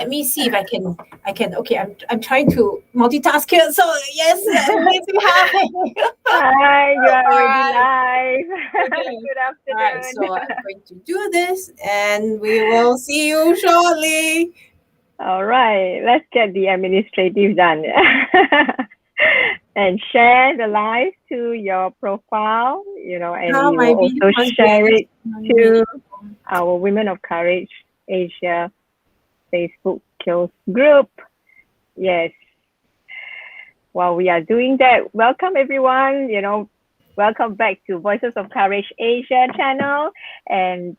Let me see if I can. Okay, I'm trying to multitask here. So yes, hi. Hi, you are All already right. live. Okay. Good All right. afternoon. So I'm going to do this, and we will see you shortly. All right, let's get the administrative done. And share the live to your profile, and Now we my will video also share conference. it to our Women of Courage Asia Facebook Kills group. Yes. While we are doing that, welcome everyone. Welcome back to Voices of Courage Asia channel. And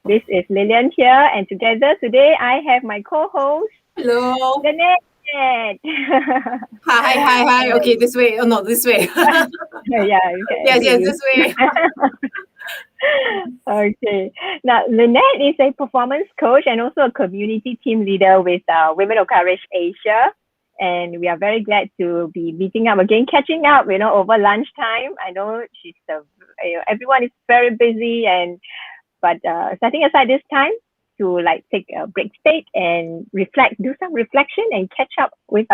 this is Lillian here. And together today, I have my co-host, Hello. Lynette. Hi. Okay, this way. Oh no, this way. Yeah, you can Yes, edit this way. Okay. Now, Lynette is a performance coach and also a community team leader with Women of Courage Asia. And we are very glad to be meeting up again, catching up, over lunchtime. I know everyone is very busy, but setting aside this time to take a break state and do some reflection and catch up with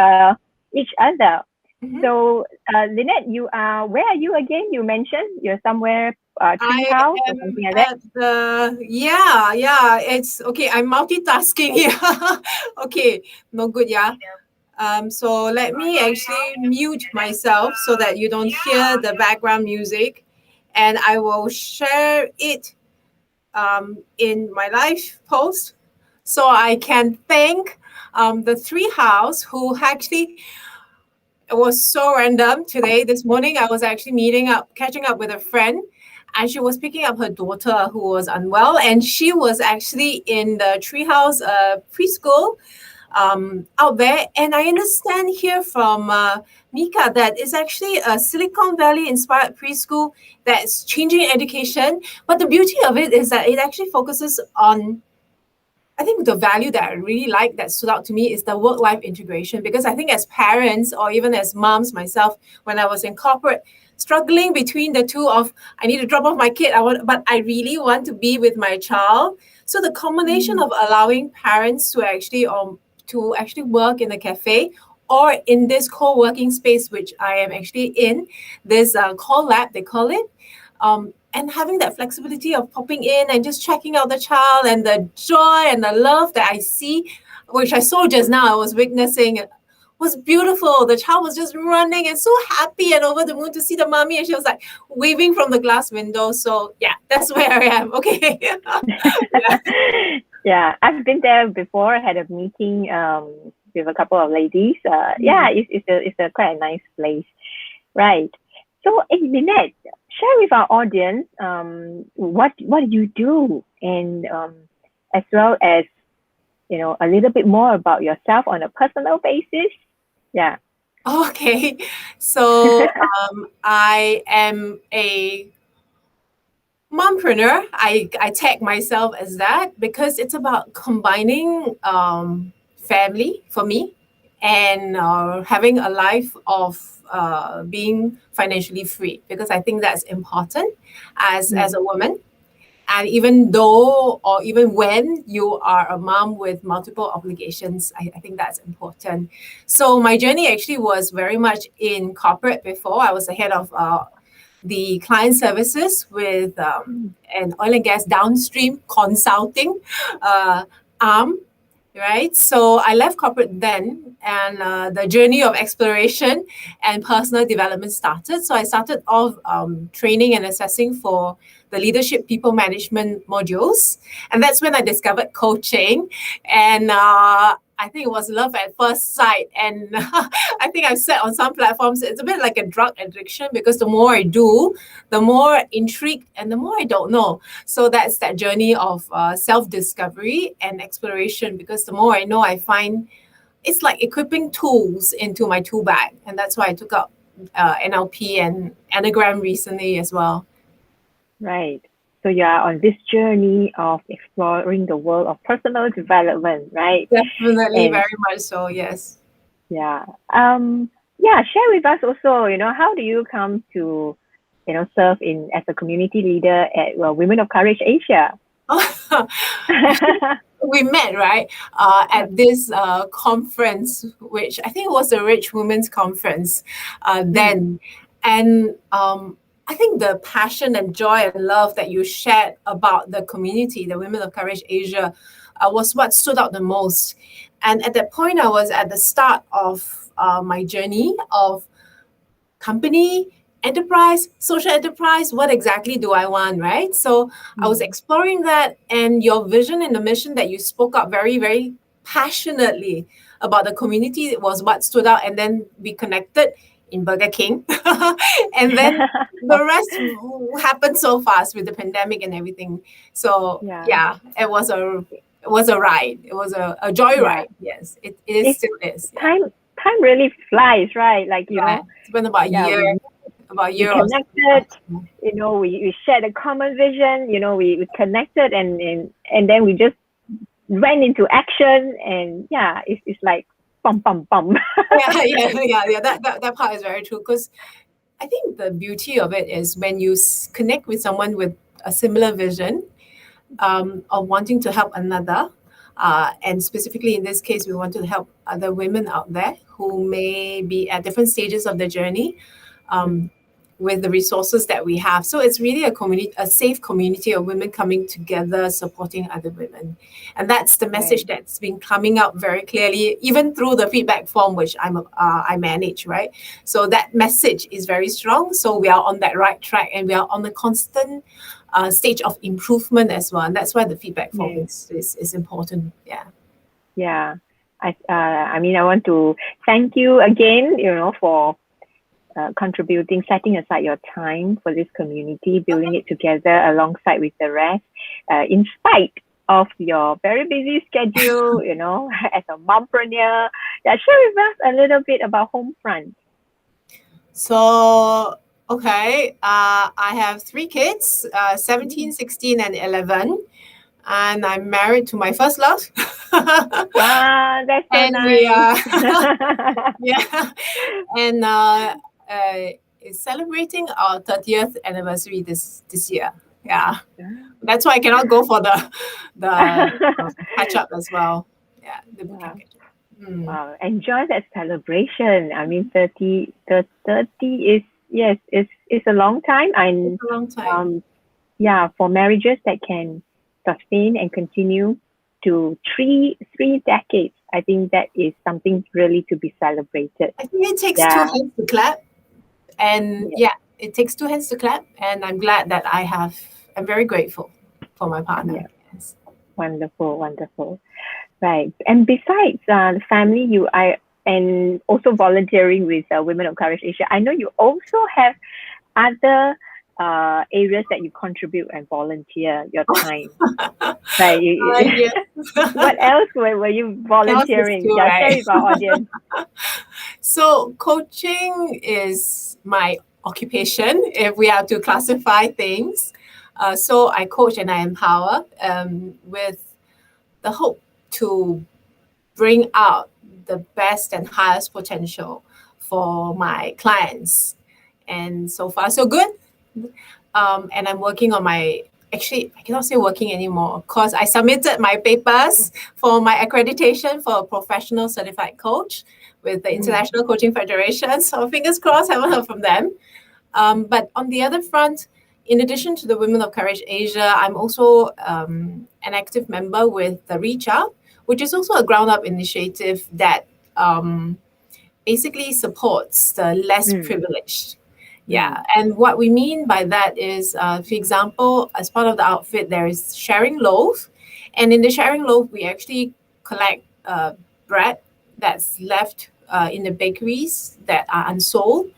each other. Mhm. So, Lynette, where are you again? You mentioned you're somewhere, treehouse or am something like that. at yeah. It's okay. I'm multitasking here. Okay, no good. Yeah. So let me actually mute myself so that you don't hear the background music, and I will share it in my live post, so I can thank the three house who actually, it was so random today. This morning, I was actually catching up with a friend, and she was picking up her daughter who was unwell, and she was actually in the treehouse preschool out there. And I understand here from Mika that it's actually a Silicon Valley inspired preschool that's changing education. But the beauty of it is that it actually focuses on, I think the value that I really like that stood out to me is the work-life integration, because I think as parents or even as moms myself, when I was in corporate, struggling between the two of I need to drop off my kid, but I really want to be with my child. So the combination of allowing parents to actually work in a cafe or in this co-working space, which I am actually in, this call lab, they call it, and having that flexibility of popping in and just checking out the child, and the joy and the love that I see, which I saw just now, I was witnessing, was beautiful. The child was just running and so happy and over the moon to see the mommy, and she was like waving from the glass window. So yeah, that's where I am. Okay. Yeah. Yeah, I've been there before. I had a meeting with a couple of ladies. Yeah, it's a quite a nice place, right? So, Lynette, share with our audience what do you do, and as well as a little bit more about yourself on a personal basis. Yeah. Okay. So I am a mompreneur. I tag myself as that because it's about combining family for me, and having a life of being financially free, because I think that's important as a woman. And even though, or even when you are a mom with multiple obligations, I think that's important. So my journey actually was very much in corporate before. I was the head of the client services with an oil and gas downstream consulting arm, right? So I left corporate then, and the journey of exploration and personal development started. So I started off training and assessing for the leadership people management modules, and that's when I discovered coaching. And I think it was love at first sight. And I think I've said on some platforms, it's a bit like a drug addiction, because the more I do, the more intrigued and the more I don't know. So that's that journey of self-discovery and exploration, because the more I know, I find it's like equipping tools into my tool bag. And that's why I took up NLP and Enneagram recently as well. Right. So you are on this journey of exploring the world of personal development, right? Definitely, And very much so, yes. yeah, yeah. Share with us also. How do you come to, serve as a community leader at Women of Courage Asia? we met, right, at this conference, which I think was a Rich Women's Conference then. And I think the passion and joy and love that you shared about the community, the Women of Courage Asia, was what stood out the most. And at that point, I was at the start of my journey of company, enterprise, social enterprise. What exactly do I want, right? So I was exploring that, and your vision and the mission that you spoke up very, very passionately about the community was what stood out. And then we connected in Burger King. And then the rest happened so fast with the pandemic and everything. So yeah, it was a ride. It was a joy ride. Yes, it is It's still is. Yeah. time really flies, right? Like, It's been about a year, about a we year or so. connected, we shared a common vision, we connected, and then we just went into action, and it's like bum bum bum. Yeah. That part is very true, because I think the beauty of it is when you connect with someone with a similar vision of wanting to help another. And specifically in this case, we want to help other women out there who may be at different stages of their journey with the resources that we have. So it's really a safe community of women coming together, supporting other women. And that's the message that's been coming out very clearly, even through the feedback form, which I manage, right? So that message is very strong. So we are on that right track, and we are on the constant stage of improvement as well. And that's why the feedback form is important. Yeah. I mean, I want to thank you again, for contributing, setting aside your time for this community, building it together alongside with the rest, in spite of your very busy schedule, as a mompreneur. Yeah, share with us a little bit about Homefront. So, okay, I have 3 kids, 17, 16, and 11. And I'm married to my first love. That's so and nice. we are, and is celebrating our 30th anniversary this year. Yeah, that's why I cannot go for the catch up as well. Yeah, the bootcamp catch up. Wow, enjoy that celebration. I mean, 30 is, yes, it's a long time. And It's a long time. For marriages that can sustain and continue to three decades, I think that is something really to be celebrated. I think it takes 2 hands to clap. And it takes 2 hands to clap. And I'm glad that I'm very grateful for my partner. Yeah. Yes. Wonderful. Right. And besides the family, and also volunteering with Women of Courage Asia, I know you also have other areas that you contribute and volunteer your time. Right. Yes. What else were you volunteering? Share with our audience. So coaching is my occupation, if we have to classify things. So I coach and I empower with the hope to bring out the best and highest potential for my clients. And so far, so good. And I'm working on actually, I cannot say working anymore, because I submitted my papers for my accreditation for a professional certified coach with the International Coaching Federation. So fingers crossed, haven't heard from them. But on the other front, in addition to the Women of Courage Asia, I'm also an active member with the Reach Out, which is also a ground-up initiative that basically supports the less privileged. Yeah, and what we mean by that is, for example, as part of the outfit, there is Sharing Loaf. And in the Sharing Loaf, we actually collect bread that's left in the bakeries that are unsold,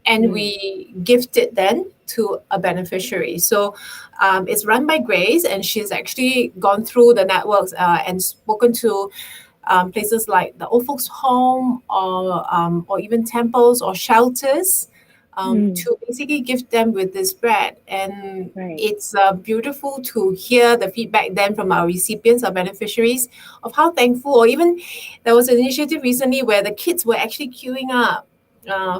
and we gift it then to a beneficiary. So it's run by Grace, and she's actually gone through the networks and spoken to places like the old folks home or even temples or shelters to basically gift them with this bread. And it's beautiful to hear the feedback then from our recipients, our beneficiaries, of how thankful, or even there was an initiative recently where the kids were actually queuing up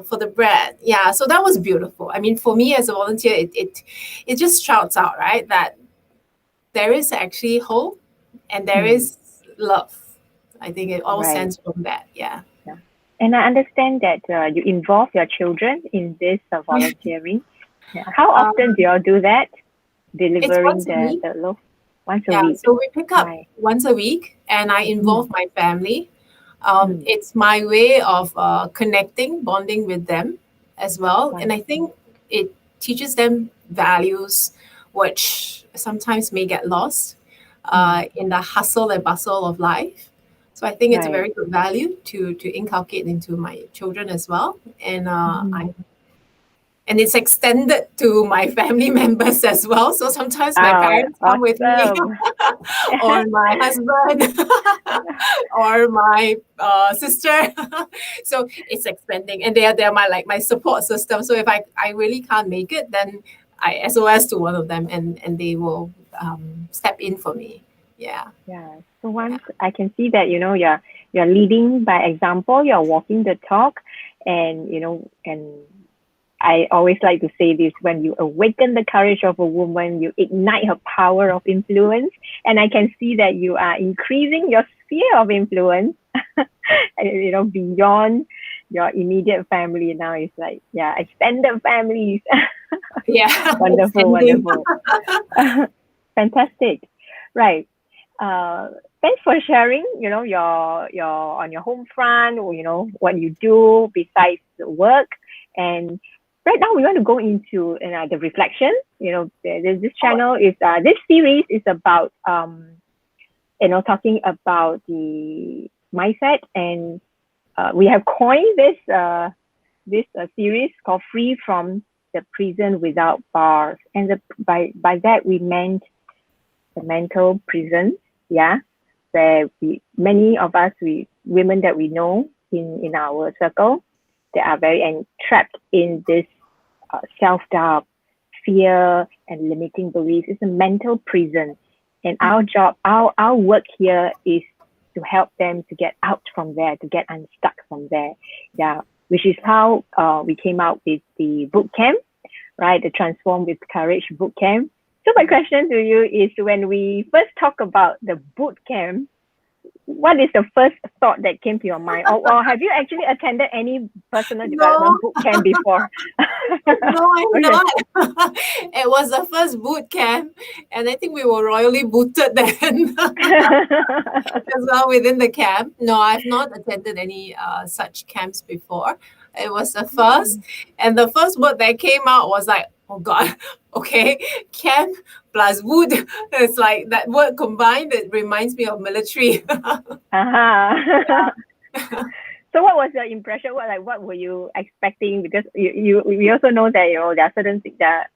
for the bread. Yeah, so that was beautiful. I mean, for me as a volunteer, it just shouts out, right, that there is actually hope and there Mm. is love. I think it all Right. stems from that. Yeah. Yeah. And I understand that you involve your children in this volunteering. Yeah. How often do um, you all do that? it's Delivering once a the week. loaf once a Yeah, week. so we pick up Right. once a week, and I Mm. involve my family. Mm. It's my way of connecting, bonding with them as well, and Right. I think it teaches them values, which sometimes may get lost Mm. in the hustle and bustle of life. So I think it's a Right. very good value to inculcate into my children as well, and Mm. it's extended to my family members as well. So sometimes my Oh, parents come with me, awesome. or my husband, or my sister. So it's expanding, and they're my like my support system. So if I really can't make it, then I SOS to one of them, and they will step in for me. Yeah, Yeah. So yeah, once I can see that, you're leading by example, you're walking the talk, and and I always like to say this: when you awaken the courage of a woman, you ignite her power of influence. And I can see that you are increasing your sphere of influence, beyond your immediate family. Now it's like, yeah, extended families. yeah. Wonderful, Extending. wonderful. Fantastic. Right. Uh, Thanks for sharing, your on your home front, or what you do besides the work. And right now we want to go into the reflection. This channel is this series is about talking about the mindset, and we have coined this series called "Free from the Prison Without Bars," and by that we meant the mental prison. Yeah, where many of us, women that we know in our circle, that are very entrapped in this self-doubt, fear, and limiting beliefs. It's a mental prison, and our job, our work here is to help them to get out from there, to get unstuck from there. Yeah, which is how we came out with the boot camp, right? The Transform with Courage boot camp. So my question to you is, when we first talk about the boot camp, what is the first thought that came to your mind? Or have you actually attended any personal No, development boot camp before? no, I'm Okay. not. It was the first boot camp, and I think we were royally booted then as well within the camp. No, I've not attended any such camps before. It was the first, and the first word that came out was like, "Oh God, okay, camp plus boot." It's like that word combined. It reminds me of military. Uh-huh. So what was your impression? What were you expecting? Because we also know that there are certain things that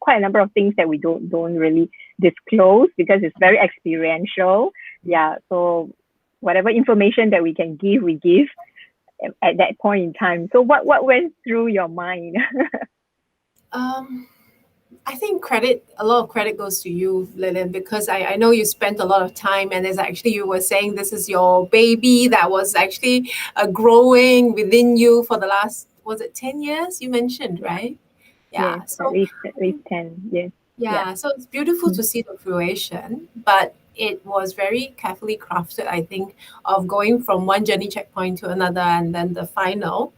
quite a number of things that we don't really disclose because it's very experiential. Yeah. So whatever information that we can give, we give at that point in time. So what went through your mind? um, I think a lot of credit goes to you, Lillian, because I know you spent a lot of time, and it's actually, you were saying this is your baby that was actually growing within you for the last, was it 10 years you mentioned, Yeah. right? Yes. Yeah. At So, least 10. Yes. Yeah. yeah, so it's beautiful to Mm. see the fruition, but it was very carefully crafted, I think, of going from one journey checkpoint to another, and then the final.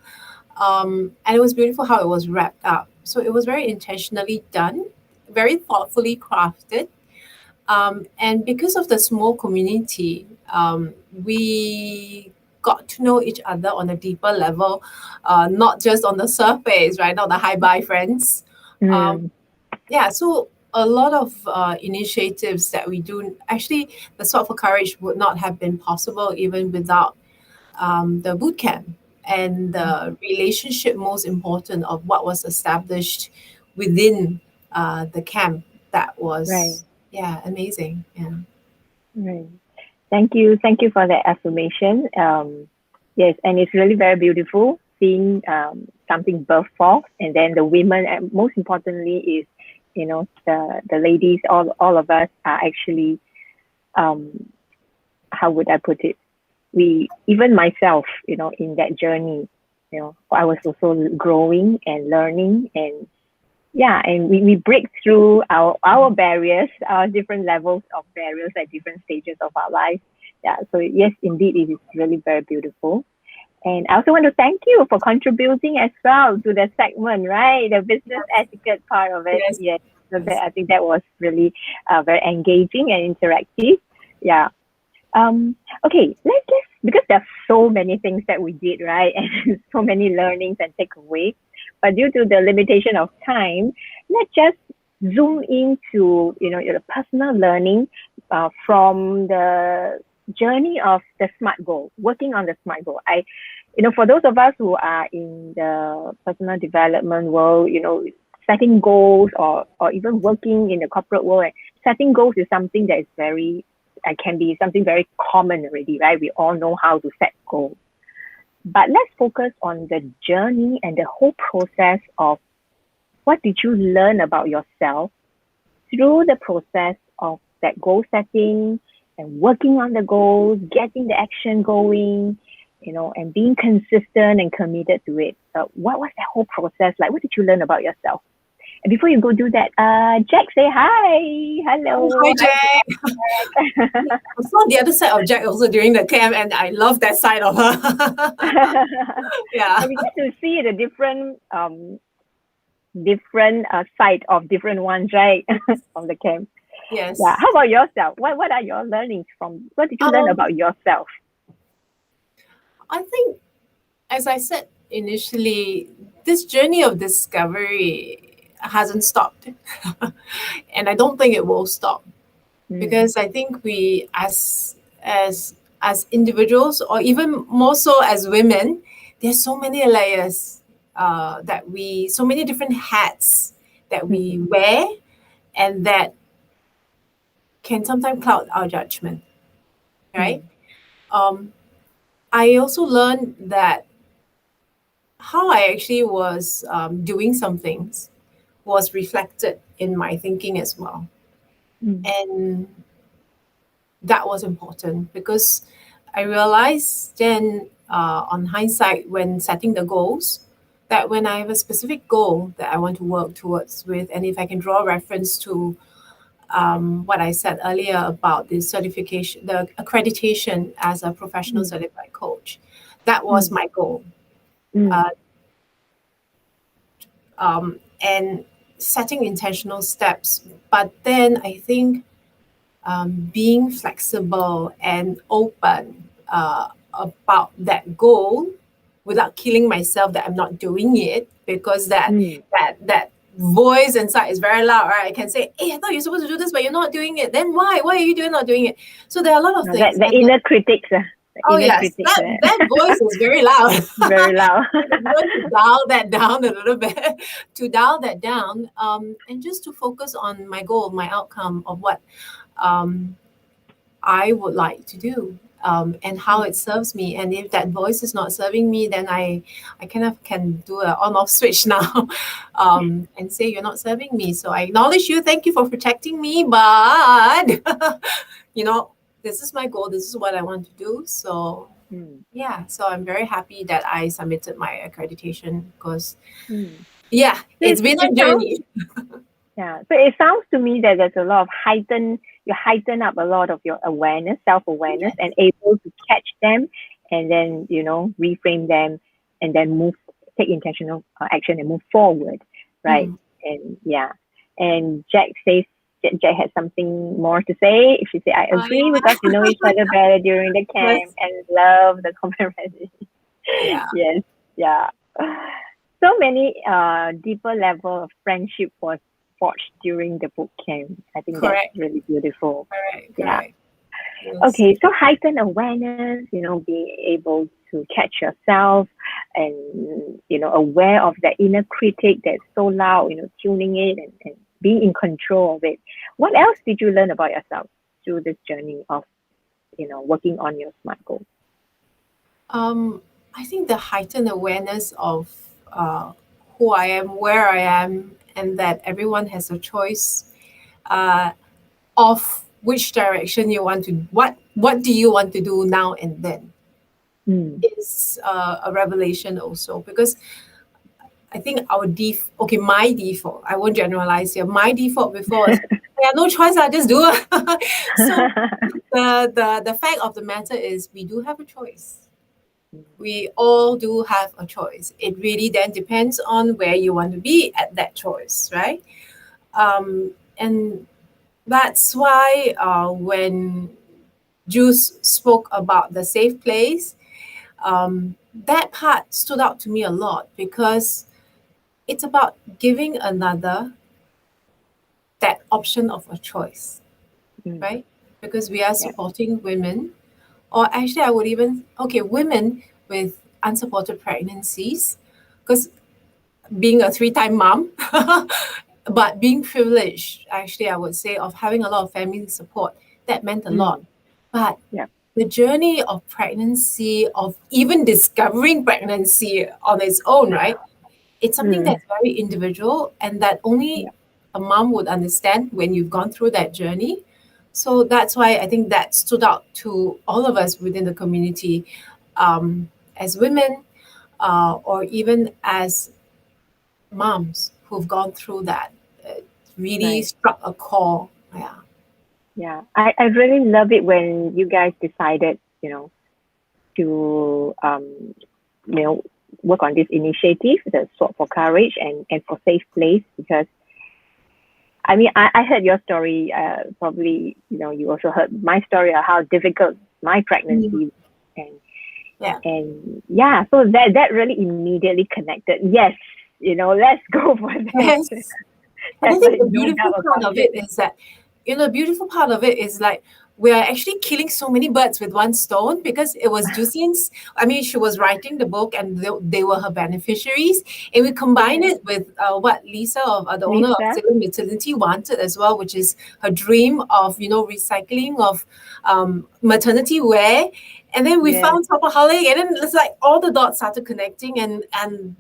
And it was beautiful how it was wrapped up. So it was very intentionally done, very thoughtfully crafted. And because of the small community, we got to know each other on a deeper level, not just on the surface, right? Not the hi bye friends. Um, Mm. yeah, so a lot of initiatives that we do, actually, the Sword for Courage would not have been possible even without the boot camp and the relationship, most important, of what was established within the camp. That Right. was, yeah, amazing. Yeah. Right. Thank you for that affirmation. Yes, and it's really very beautiful seeing something birth forth, and then the women, and most importantly, is the ladies. All of us are actually, um, how would I put it? We, even myself, in that journey, I was also growing and learning, and Yeah, and we break through our barriers, our different levels of barriers at different stages of our life. Yeah, so yes, indeed, it is really very beautiful. And I also want to thank you for contributing as well to the segment, right? The business etiquette part of it. Yes. Yes. So that, Yes. I think that was really very engaging and interactive. Yeah. Okay, let's just, because there's so many things that we did, right? And so many learnings and takeaways. But due to the limitation of time, let's just zoom into, your personal learning from the journey of the SMART goal, working on the SMART goal. For those of us who are in the personal development world, setting goals or even working in the corporate world, setting goals is something that is very can be something very common already, right? We all know how to set goals. But let's focus on the journey and the whole process of what did you learn about yourself through the process of that goal setting and working on the goals, getting the action going, and being consistent and committed to it. What was that whole process like? What did you learn about yourself? And before you go do that, Jack, say hi. Oh, Hello. hi, Jack. I saw the other side of Jack also during the camp, and I love that side of her. Yeah. And we get to see the different side of different ones, right? From the camp. Yeah. Yes. How about yourself? What are your learnings from? What did you learn Um, about yourself? I think, as I said initially, this journey of discovery hasn't stopped. And I don't think it will stop, Mm, because I think we as individuals, or even more so as women, there's so many layers, so many different hats that we mm, wear, and that can sometimes cloud our judgment, right? mm, Um, I also learned that how I actually was doing some things was reflected in my thinking as well. mm, And that was important, because I realized then, on hindsight, when setting the goals, that when I have a specific goal that I want to work towards with, and if I can draw reference to what I said earlier about the certification, the accreditation as a professional mm, certified coach, that was mm, my goal. mm, Uh, and setting intentional steps. But then I think, being flexible and open about that goal, without killing myself that I'm not doing it, because mm. that voice inside is very loud, right? I can say, hey, I thought you're supposed to do this, but you're not doing it. Then why are you doing not doing it? So there are a lot of Now that things. the And inner critics, the oh inner yes, critics, that voice is very loud. very loud. Learn to dial that down a little bit, to dial that down, and just to focus on my goal, my outcome of what um, I would like to do, and how it Mm, serves me. And if that voice is not serving me, then I kind of can do a on off switch now, and say you're not serving me. So I acknowledge you. Thank you for protecting me, but you know, this is my goal. This is what I want to do. So mm, yeah, so I'm very happy that I submitted my accreditation, because mm. yeah, So it's been a it sounds, journey. yeah. So it sounds to me that there's a lot of you heighten up a lot of your awareness, self-awareness, Yes. and able to catch them, and then reframe them, and then take intentional action and move forward, right? Mm. And yeah, and Jack had something more to say. If she say, I agree Yeah. because we know each other better during the camp Yes. and love the camaraderie. Yeah. Yes, yeah. So many deeper level of friendship was forged during the boot camp. I think that's Correct. really beautiful. Correct. Yeah. Correct. Yes. Okay, so heightened awareness, being able to catch yourself and, aware of that inner critic that's so loud, tuning it and being in control of it. What else did you learn about yourself through this journey of, working on your SMART goals? Um, I think the heightened awareness of who I am, where I am, and that everyone has a choice, uh, of which direction you want to, what do you want to do now and then, Mm, is a revelation also, because I think my default, I won't generalize here. My default before was, yeah, no choice, I just do it. So the fact of the matter is we do have a choice. We all do have a choice. It really then depends on where you want to be at that choice, right? And that's why when Juice spoke about the safe place, that part stood out to me a lot because it's about giving another that option of a choice, right? Because we are Yeah. supporting women, or actually, I would even, okay, women with unsupported pregnancies, because being a three-time mom, but being privileged, actually, I would say, of having a lot of family support, that meant a lot. But Yeah. the journey of pregnancy, of even discovering pregnancy on its own, right? It's something that's very individual and that only Yeah. a mom would understand when you've gone through that journey. So that's why I think that stood out to all of us within the community, as women, or even as moms who've gone through that. It really Right. struck a chord. Yeah. Yeah. I really love it when you guys decided, to you know, work on this initiative, the Swap for Courage and for Safe Place, because I mean, I heard your story. Probably, you also heard my story of how difficult my Mm. pregnancy was. and Yeah. and yeah, so that really immediately connected. Yes, let's go for this. Yes. And I There's think like the no beautiful doubt part about of it. it is that, the beautiful part of it is like we are actually killing so many birds with one stone because it was Jusine's. I mean, she was writing the book and they were her beneficiaries. And we combine Yeah, it with what Lisa, the owner of Lisa. Zero Maternity, wanted as well, which is her dream of, recycling of maternity wear. And then we Yes, found Shopaholic, and then it's like all the dots started connecting, and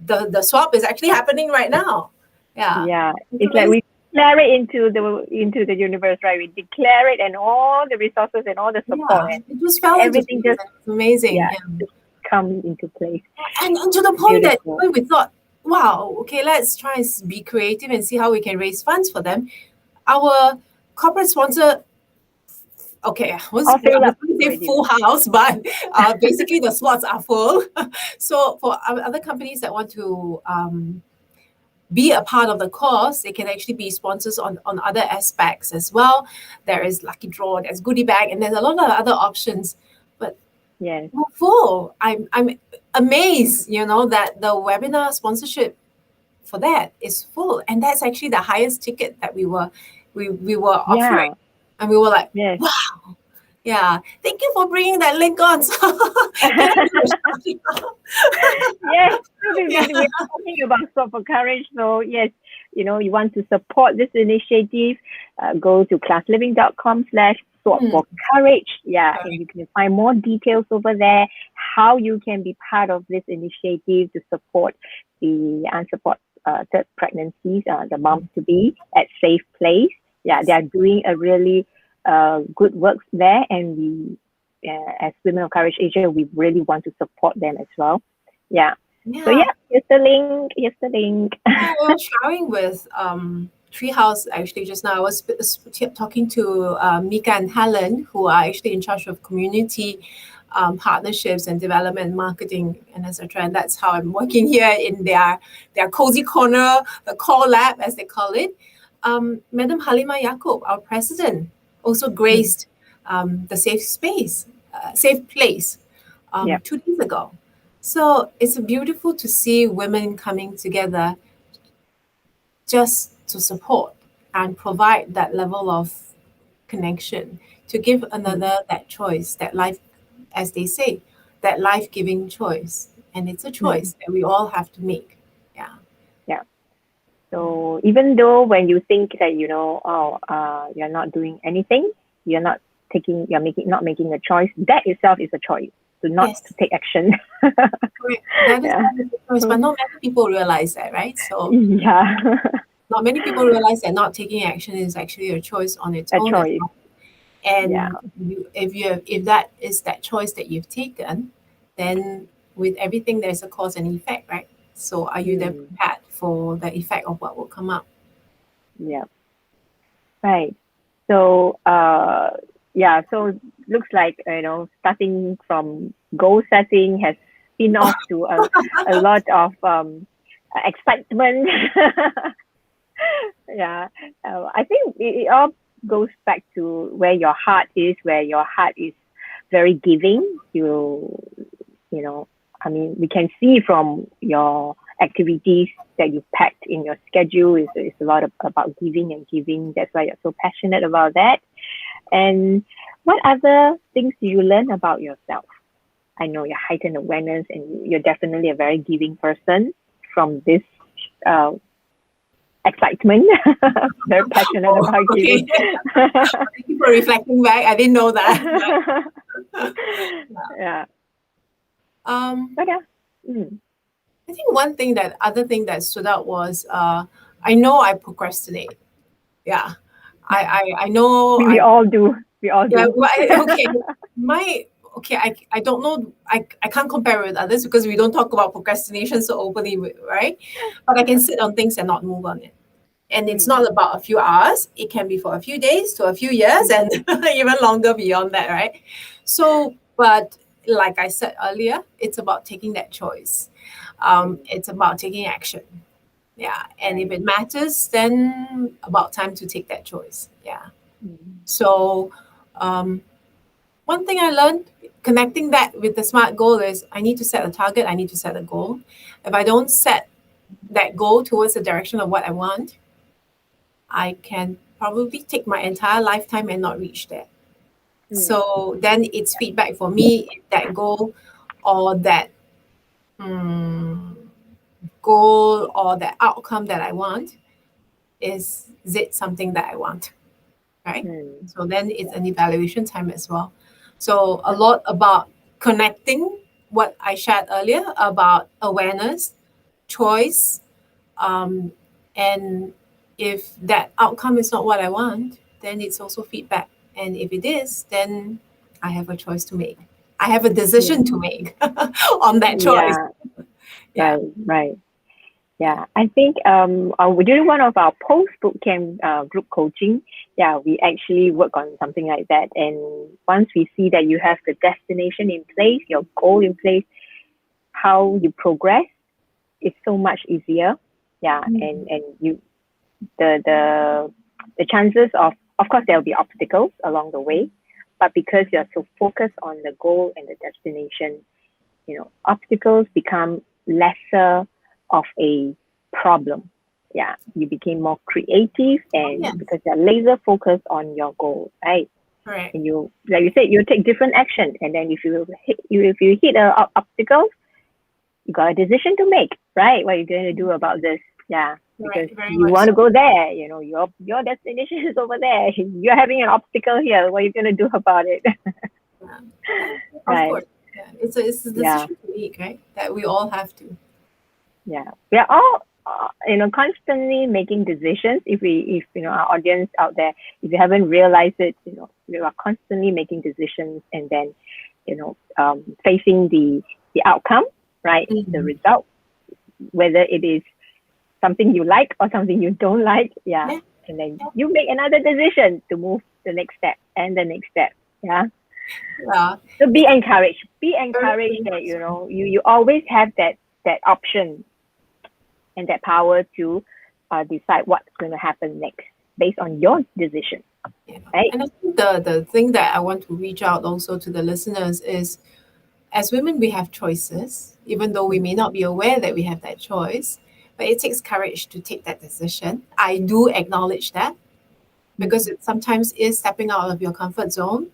the swap is actually happening right now. Yeah. yeah. It's It's like amazing. we declare it into the universe, right? We declare it, and all the resources and all the support Yeah, and it just fell into everything place. just, And it's amazing. yeah, Yeah. just comes into place. And to the point that Beautiful. when we thought, wow, okay, let's try and be creative and see how we can raise funds for them. Our corporate sponsor, okay, All I filled was up going to say already. full house, but basically the slots are full. So for other companies that want to be a part of the course, they can actually be sponsors on other aspects as well. There is lucky draw, there's goodie bag, and there's a lot of other options. But Yes. we're full. I'm amazed, that the webinar sponsorship for that is full, and that's actually the highest ticket that we were offering, Yeah. and we were like, Yes. wow, yeah. Thank you for bringing that link on. So can I do a shout out? Yes, so Yeah. we are talking about Swap for Courage. So yes, you want to support this initiative, go to classliving.com/swap Hmm. for courage. Yeah, and Correct. you can find more details over there, how you can be part of this initiative to support the unsupported pregnancies, the moms to be at Safe Place. Yeah, they Yes. are doing a really good work there, and we, as Women of Courage Asia, we really want to support them as well. Yeah. So Yeah. yeah, here's the link. Here's the link. Yeah, I was sharing with Treehouse actually just now. I was talking to Mika and Helen, who are actually in charge of community partnerships and development, marketing, and etc. And that's how I'm working here in their cozy corner, the core lab as they call it. Madam Halima Yaakob, our president, also Mm, graced the safe place, yeah. 2 days ago. So it's beautiful to see women coming together just to support and provide that level of connection, to give Mm, another that choice, that life, as they say, that life giving choice. And it's a mm, choice that we all have to make. Yeah. yeah. So even though when you think that you're not doing anything, you're making not making a choice. That itself is a choice to not to Yes, take action. correct. That is Yeah. that is the choice, but not many people realize that, right? So Yeah. not many people realize that not taking action is actually a choice on its A own as choice. well. Yeah. And if that is that choice that you've taken, then with everything there's a cause and effect, right? So are you then Mm. prepared for the effect of what will come up? Yeah. Right. So, yeah, so looks like, starting from goal setting has spin off to a lot of excitement. Yeah. I think it all goes back to where your heart is, where your heart is very giving. You know, I mean, we can see from your activities that you packed in your schedule is a lot about giving and giving. That's why you're so passionate about that. And what other things do you learn about yourself? I know your heightened awareness, and you're definitely a very giving person from this uh, excitement. Very passionate Oh, about okay. giving. Thank you for reflecting back. I didn't know that. Yeah. um, Okay. Mm. I think other thing that stood out was I know I procrastinate. Yeah, I know We all do. We all yeah, do. well, okay. My okay, I don't know. I can't compare with others because we don't talk about procrastination so openly, right? But I can sit on things and not move on it. And it's Mm. not about a few hours. It can be for a few days to a few years Mm. and even longer beyond that, right? So, but like I said earlier, it's about taking that choice. Mm. It's about taking action. Yeah. And if Right. it matters, then about time to take that choice. Yeah. Mm. So, um, one thing I learned connecting that with the SMART goal is I need to set a target, I need to set a goal. If I don't set that goal towards the direction of what I want, I can probably take my entire lifetime and not reach there. Mm. So then it's feedback for me if that goal or that mm, goal or that outcome that I want is it something that I want, right? Mm. So then it's Yeah. an evaluation time as well. So a lot about connecting what I shared earlier about awareness, choice, um, and if that outcome is not what I want, then it's also feedback. And if it is, then I have a choice to make. I have a decision Yeah. to make on that choice. Yeah. Yeah. Right. Right. Yeah, I think during one of our post bootcamp group coaching, yeah, we actually work on something like that. And once we see that you have the destination in place, your goal in place, how you progress is so much easier. Yeah, Mm. and you the the the chances of course there will be obstacles along the way, but because you're so focused on the goal and the destination, obstacles become lesser of a problem. Yeah, you became more creative, Oh, and yes. because you're laser focused on your goal, right? Correct. And you, like you said, you take different action, and then if you hit a obstacle, you got a decision to make, right? What are you going to do about this? Yeah, because Correct. Very you much want to so. go there. Your destination is over there. You're having an obstacle here. What are you going to do about it? Yeah. Yeah. Of Right? course. Yeah. It's a Yeah. decision to make, right? That we all have to. Yeah, we are all constantly making decisions. If our audience out there, if you haven't realized it, we are constantly making decisions, and then facing the outcome, right? The Mhm. result, whether it is something you like or something you don't like. Yeah, Yeah. and then Yeah. you make another decision to move the next step and the next step. Yeah. Yeah. So be It's encouraged. Be very, encouraged very that much so. you always have that option and that power to decide what's going to happen next based on your decision, Yeah. right? And I think the thing that I want to reach out also to the listeners is as women, we have choices, even though we may not be aware that we have that choice. But it takes courage to take that decision. I do acknowledge that because Mm. it sometimes is stepping out of your comfort zone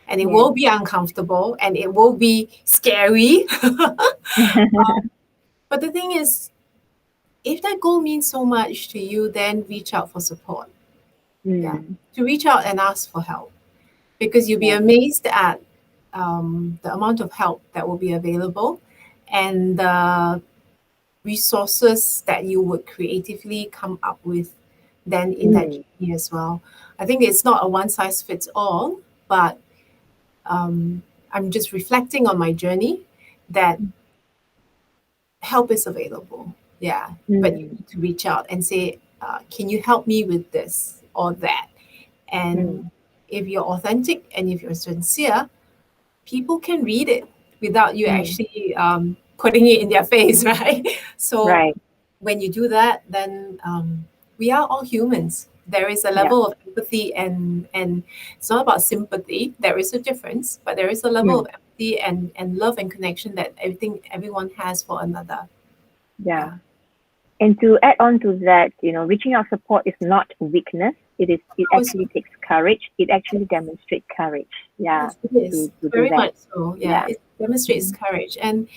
and it Yes. will be uncomfortable and it will be scary. But the thing is, if that goal means so much to you, then reach out for support. Yeah. Mm. To reach out and ask for help because you'll be Yeah. amazed at the amount of help that will be available and the resources that you would creatively come up with then in that Mm. journey as well. I think it's not a one size fits all, but um, I'm just reflecting on my journey that help is available. Yeah, but you Mm, need to reach out and say, can you help me with this or that? mm, And if you're authentic and if you're sincere, people can read it without you mm. actually putting it in their face, right? So Right. when you do that, then we are all humans. There is a Yeah. level of empathy, and it's not about sympathy. There is a difference, but there is a level Mm, of empathy and love and connection that everyone has for another. yeah. Yeah, And to add on to that, reaching out support is not weakness. It oh, it's, actually takes courage. It actually demonstrates courage. Yeah. yes, it is To do very that. much so. Yeah, Yeah. it demonstrates Mhm. courage, and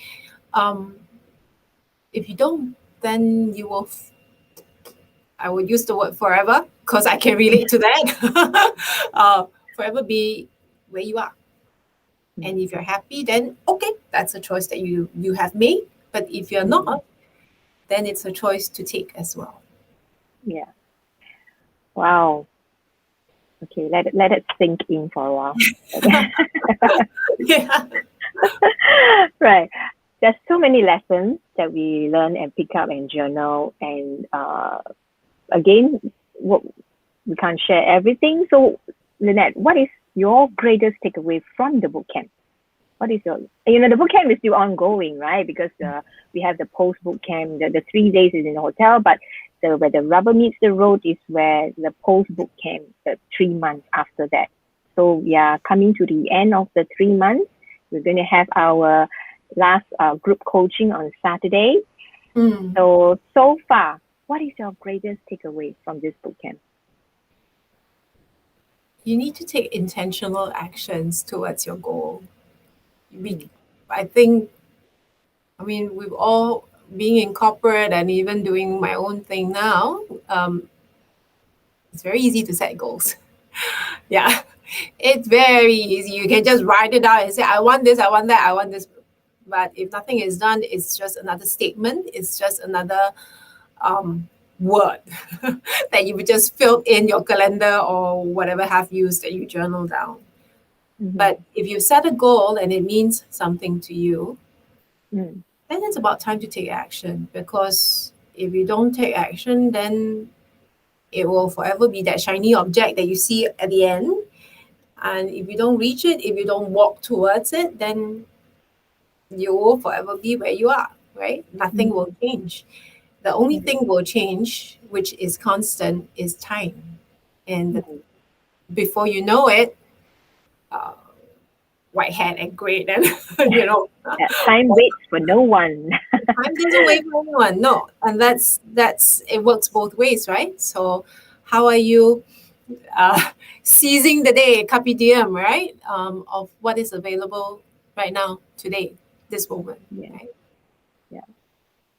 um, if you don't, then you will I would use the word forever because I can relate to that. Forever be where you are. And Mm, if you're happy, then okay, that's a choice that you have made. But if you're mm, not, then it's a choice to take as well. yeah. Wow. Okay. Let it sink in for a while. Yeah. Right. There's so many lessons that we learn and pick up and journal. And again, what we can't share everything. So, Lynette, what is your greatest takeaway from the boot camp? What is your, the boot camp is still ongoing, right? Because we have the post boot camp, the 3 days is in the hotel, but where the rubber meets the road is where the post boot camp, the 3 months after that. So we are coming to the end of the 3 months. We're going to have our last group coaching on Saturday. Mm. So far, what is your greatest takeaway from this boot camp? You need to take intentional actions towards your goal. We, Mm, I think, I mean, we've all being in corporate and even doing my own thing now. It's very easy to set goals. Yeah, it's very easy. You can just write it out and say, I want this, I want that, I want this. But if nothing is done, it's just another statement. It's just another word that you would just fill in your calendar or whatever have used that you journal down. mm-hmm, But if you set a goal and it means something to you, mm, then it's about time to take action. Because if you don't take action, then it will forever be that shiny object that you see at the end. And if you don't reach it, if you don't walk towards it, then you will forever be where you are, right? Nothing will mm, change. The only mm, thing will change, which is constant, is time. And mm. before you know it, uh, white hat and gray, and Yeah, time waits for no one. time doesn't wait for anyone. No, and that's it works both ways, right? So, how are you seizing the day, carpe diem, right? Of what is available right now, today, this moment, Yeah, right? yeah.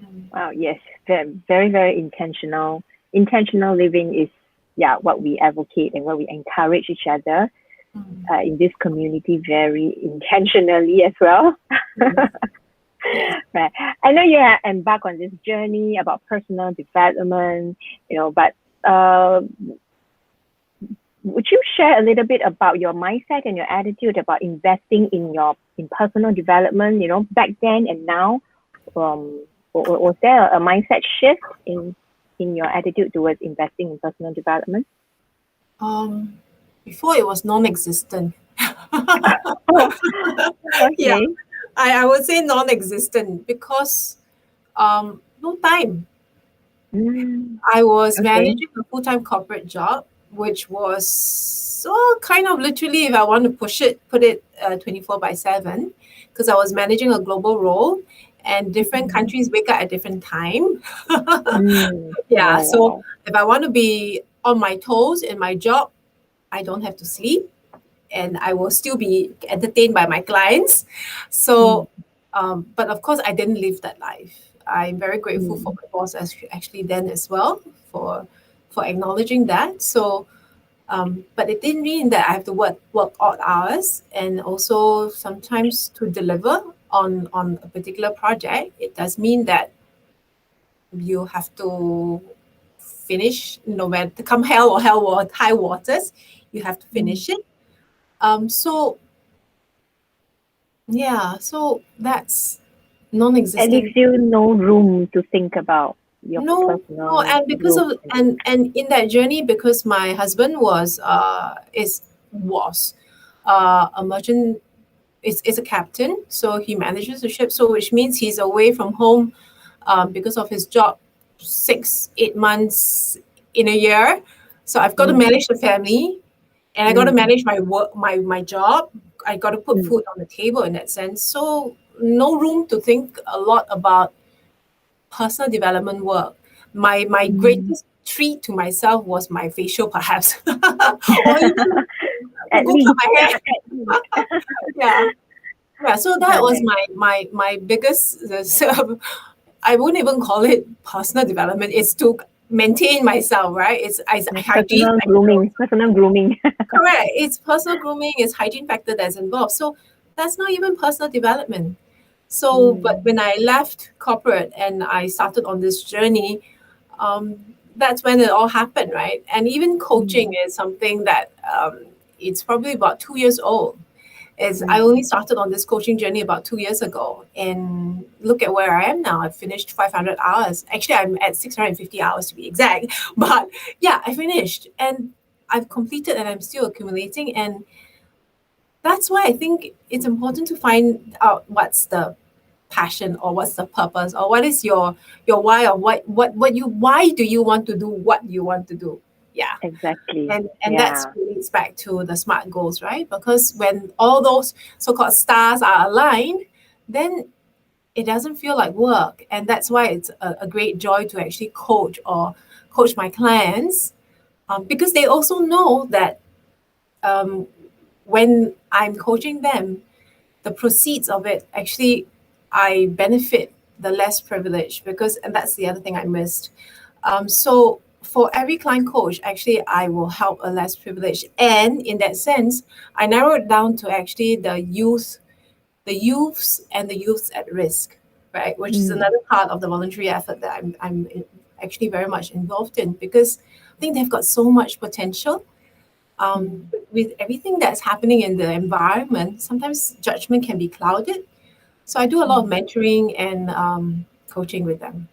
Mm, Wow, yes, very, very intentional. Intentional living is, yeah, what we advocate and what we encourage each other mm, in this community very intentionally as well. yes, yes. Right. I know you have embarked on this journey about personal development, but uh, would you share a little bit about your mindset and your attitude about investing in personal development, back then and now? Was there a mindset shift in your attitude towards investing in personal development? Um, Before it was non-existent. Yeah, Okay. I would say non-existent because no time. Mm, I was okay. managing a full-time corporate job, which was so kind of literally, if I want to put it 24 by 7, because I was managing a global role and different Mm, countries wake up at different time. Yeah, oh so wow. if I want to be on my toes in my job, I don't have to sleep and I will still be entertained by my clients. Mm, So, but of course, I didn't live that life. I'm very grateful for mm, my boss actually then as well for acknowledging that. So, but it didn't mean that I have to work odd hours, and also sometimes to deliver on a particular project. It does mean that you have to finish no matter come hell or high waters. You have to mm, finish it. So yeah, so that's It leaves non-existent. you no room to think about your No, no, personal and because growth. of and in that journey, because my husband was a merchant, is a captain, so he manages the ship. So which means he's away from home, because of his job, 6 8 months in a year. So I've got to Mm, manage the family, and I got to mm, manage my work, my job. I got to put mm, food on the table in that sense. So no room to think a lot about personal development work. My mm. greatest treat to myself was my facial, perhaps, or even to At go cut least, my yeah, hair. at least. Yeah, yeah. So that was Right. my biggest. I wouldn't even call it personal development. It's to maintain myself, right? It's a Yeah, hygiene factor. personal grooming. Correct. It's personal grooming. It's hygiene factor that's involved. So that's not even personal development. So, but Mm, when I left corporate and I started on this journey, that's when it all happened, right? And even coaching mm, is something that, it's probably about 2 years old. Is I mm. only started on this coaching journey about 2 years ago, and look at where I am now. I've finished 500 hours. Actually, I'm at 650 hours to be exact. But yeah, I finished, and I've completed, and I'm still accumulating. And that's why I think it's important to find out what's the passion, or what's the purpose, or what is your why, or what you why do you want to do what you want to do. Yeah. Exactly. And that's Yeah. relates back to the SMART goals, right? Because when all those so-called stars are aligned, then it doesn't feel like work. And that's why it's a great joy to actually coach my clients, because they also know that, um, when I'm coaching them, the proceeds of it actually, I benefit the less privileged, because, and that's the other thing I missed. So for every client coach, actually, I will help a less privileged. And in that sense, I narrow it down to actually the youths and the youths at risk, right? Which is Mm, another part of the voluntary effort that actually very much involved in, because I think they've got so much potential. mm. With everything that's happening in the environment, sometimes judgment can be clouded. So I do a lot of Mm. mentoring and, coaching with them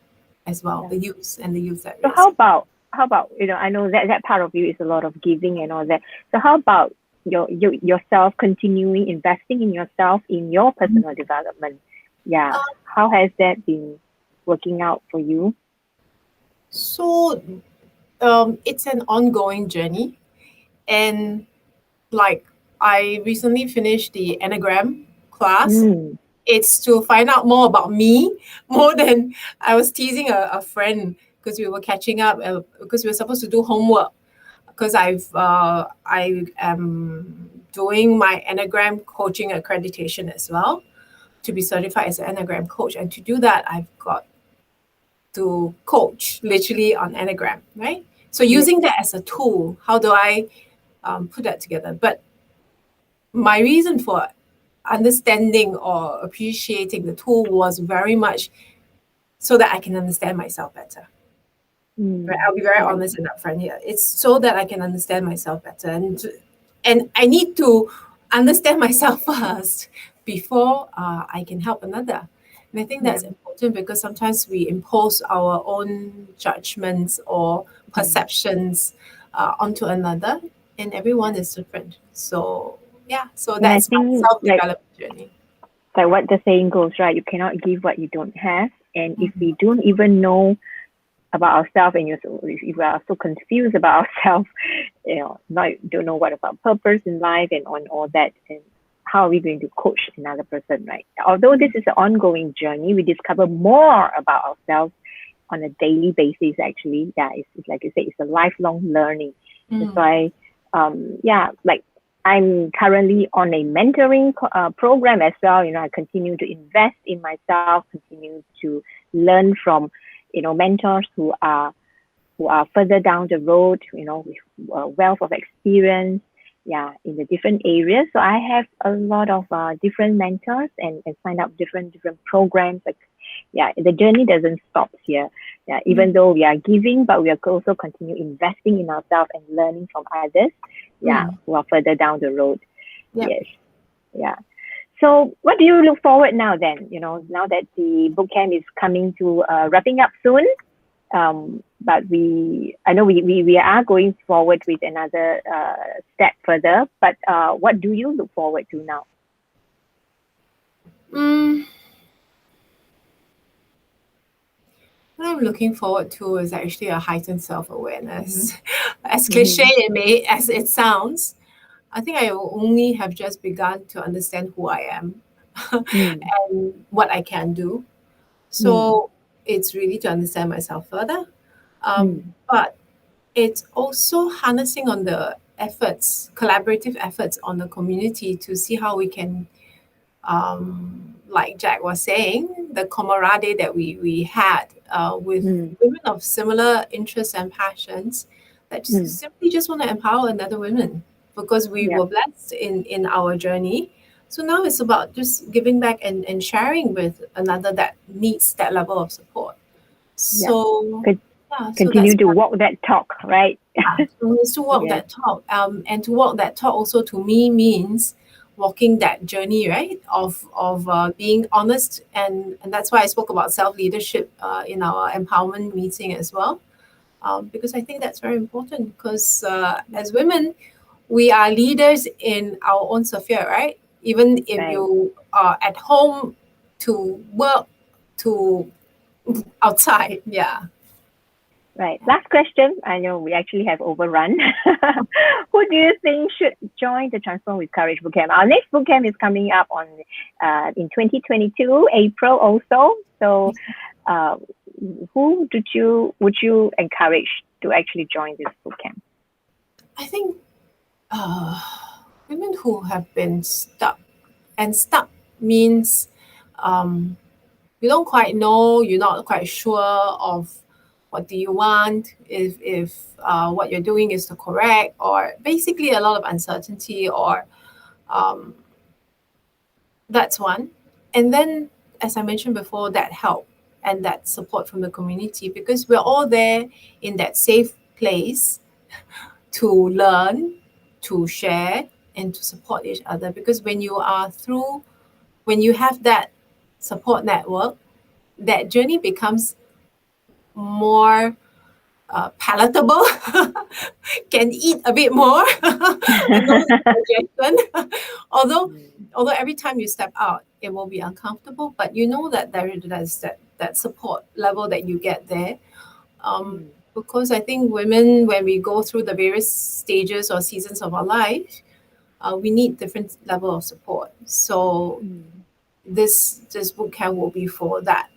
as well, Yeah. the youths and the youth at So risk. how about, I know that that part of you is a lot of giving and all that. So how about yourself continuing investing in yourself in your personal development? Yeah. How has that been working out for you? So, it's an ongoing journey. And like, I recently finished the Enneagram class. Mm, It's to find out more about me, more than I was teasing a friend because we were catching up, because we were supposed to do homework, because I am doing my Enneagram coaching accreditation as well, to be certified as an Enneagram coach. And to do that, I've got to coach literally on Enneagram, right? So yeah. using that as a tool, how do I, put that together? But my reason for understanding or appreciating the tool was very much so that I can understand myself better. Right? Mm, I'll be very right. honest and upfront here. It's so that I can understand myself better, and I need to understand myself first before, I can help another. And I think Yeah. that's important, because sometimes we impose our own judgments or Mm, perceptions, onto another, and yeah. everyone is different. So yeah, so And I that's my think self development journey. like what the saying goes, right? You cannot give what you don't have. And if we don't even know about ourselves, and if we are so confused about ourselves, not don't know what about purpose in life and on all that, and how are we going to coach another person, right? Although this is an ongoing journey, we discover more about ourselves on a daily basis. Actually, yeah, it's like you say, it's a lifelong learning. That's Mm, why, yeah, like I'm currently on a mentoring program as well. I continue to invest in myself, continue to learn from, mentors who are further down the road, with a wealth of experience, yeah, in the different areas. So I have a lot of different mentors and sign up different programs. Like, yeah, the journey doesn't stop here. Yeah, even mm, though we are giving, but we are also continue investing in ourselves and learning from others. Yeah, mm. who are further down the road. Yep. Yes, yeah. So what do you look forward now then? Now that the bootcamp is coming to wrapping up soon, but I know we are going forward with another step further. But what do you look forward to now? Mm, what I'm looking forward to is actually a heightened self-awareness. As cliche Mm-hmm. as it sounds, I think I only have just begun to understand who I am Mm, and what I can do. mm, So it's really to understand myself further. mm, But it's also harnessing on the efforts, collaborative efforts on the community to see how we can, like Jack was saying, the camaraderie that we had with mm, women of similar interests and passions that mm. simply just want to empower another women because we Yep, were blessed in our journey. So now it's about just giving back and sharing with another that needs that level of support. yep. So Con- yeah, so that's Continue to walk that talk, right? so it's to walk Yes, that talk. And to walk that talk also to me means walking that journey, right? Of being honest, and that's why I spoke about self leadership in our empowerment meeting as well. Because I think that's very important. Because as women, we are leaders in our own sphere, right? Even if right, you are at home, to work, to outside, yeah. right. Last question. I know we actually have overrun. Who do you think should join the Transform with Courage bootcamp? Our next bootcamp is coming up on in 2022 April also. So, uh, who would you encourage to actually join this bootcamp? I think uh, women who have been stuck, and stuck means um, you don't quite know, you're not quite sure of what do you want, if what you're doing is the correct, or basically a lot of uncertainty, or um, that's one. And then, as I mentioned before, that help and that support from the community because we're all there in that safe place to learn, to share, and to support each other. Because when you have that support network, that journey becomes more palatable, can eat a bit more, and no indigestion. although, although every time you step out, it will be uncomfortable, but you know that there's that support level that you get there. Mm, Because I think women, when we go through the various stages or seasons of our life, we need different level of support. So mm, this boot camp will be for that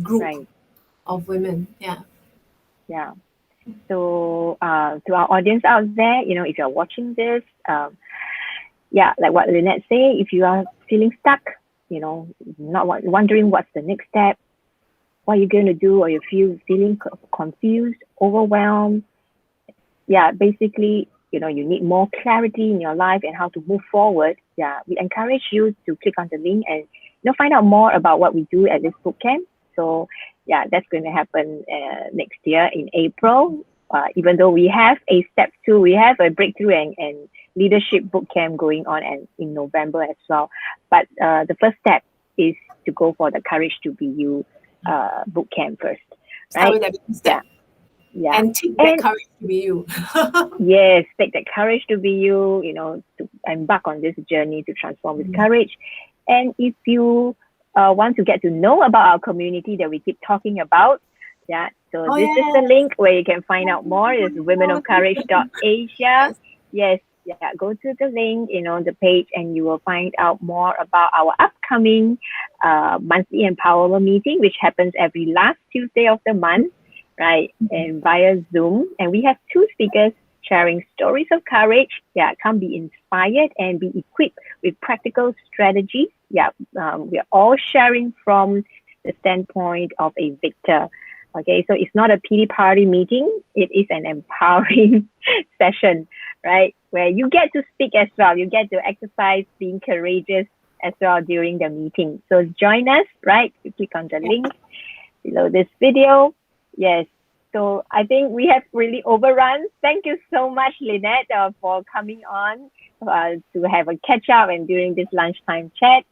group right. of women. Yeah. Yeah. So, to our audience out there, if you're watching this, yeah, like what Lynette say, if you are feeling stuck, not wondering what's the next step, what you're going to do, or you feeling confused, overwhelmed, yeah, basically, you need more clarity in your life and how to move forward. Yeah, we encourage you to click on the link and find out more about what we do at this bootcamp. So yeah, that's going to happen next year in April. Even though we have a step two, we have a breakthrough and leadership bootcamp going on and in November as well. But the first step is to go for the Courage to Be You bootcamp first, Start right? with that Yeah, step yeah. and take that And courage to be you. yes, take that courage to be you, to embark on this journey to transform with courage. And if you want to get to know about our community that we keep talking about, yeah, so Oh this is the yes. link where you can find out more. It's womenofcourage.asia. Yes. Yes, yeah, go to the link, the page, and you will find out more about our upcoming monthly empowerment meeting, which happens every last Tuesday of the month, right? And via Zoom. And we have two speakers sharing stories of courage. Yeah, come be inspired and be equipped with practical strategies. Yeah, we're all sharing from the standpoint of a victor. Okay, so it's not a pity party meeting. It is an empowering session, right? Where you get to speak as well. You get to exercise being courageous as well during the meeting. So join us, right? You click on the Yeah. link below this video. Yes. So I think we have really overrun. Thank you so much, Lynette, for coming on to have a catch up and during this lunchtime chat.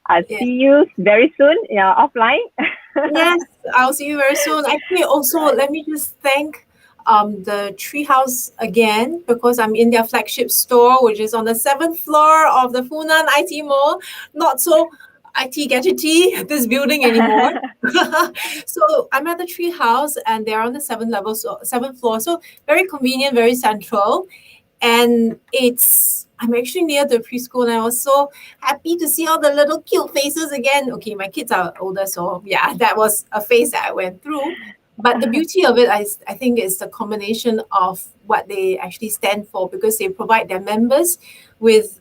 I'll Yeah. see you very soon, offline. Yes, I'll see you very soon. Actually, also Right. let me just thank the Treehouse again because I'm in their flagship store, which is on the seventh floor of the Funan IT Mall. Not so IT gadgety this building anymore. So I'm at the Treehouse, and they're on the seventh level, so seventh floor. So very convenient, very central, and I'm actually near the preschool, and I was so happy to see all the little cute faces again. Okay, my kids are older, so yeah, that was a phase that I went through. But the beauty of it, I think, is the combination of what they actually stand for, because they provide their members with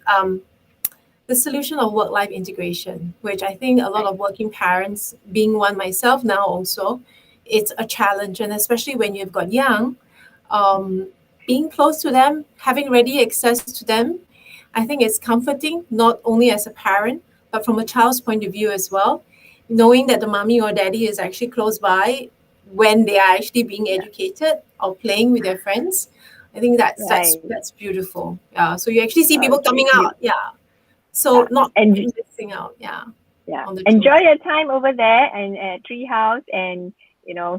the solution of work-life integration, which I think a lot Right. of working parents, being one myself now also, it's a challenge, and especially when you've got young, um, being close to them, having ready access to them, I think it's comforting, not only as a parent, but from a child's point of view as well, knowing that the mommy or daddy is actually close by when they are actually being Yeah. educated or playing with their friends. I think that's that's Right. that's beautiful. Yeah. So you actually see people Okay. coming out. Yeah. So Yeah. not And missing out. Yeah. yeah, On the enjoy tours. your time over there and at Treehouse, and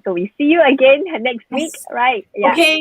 so we see you again next week, Yes. right? Yeah. Okay.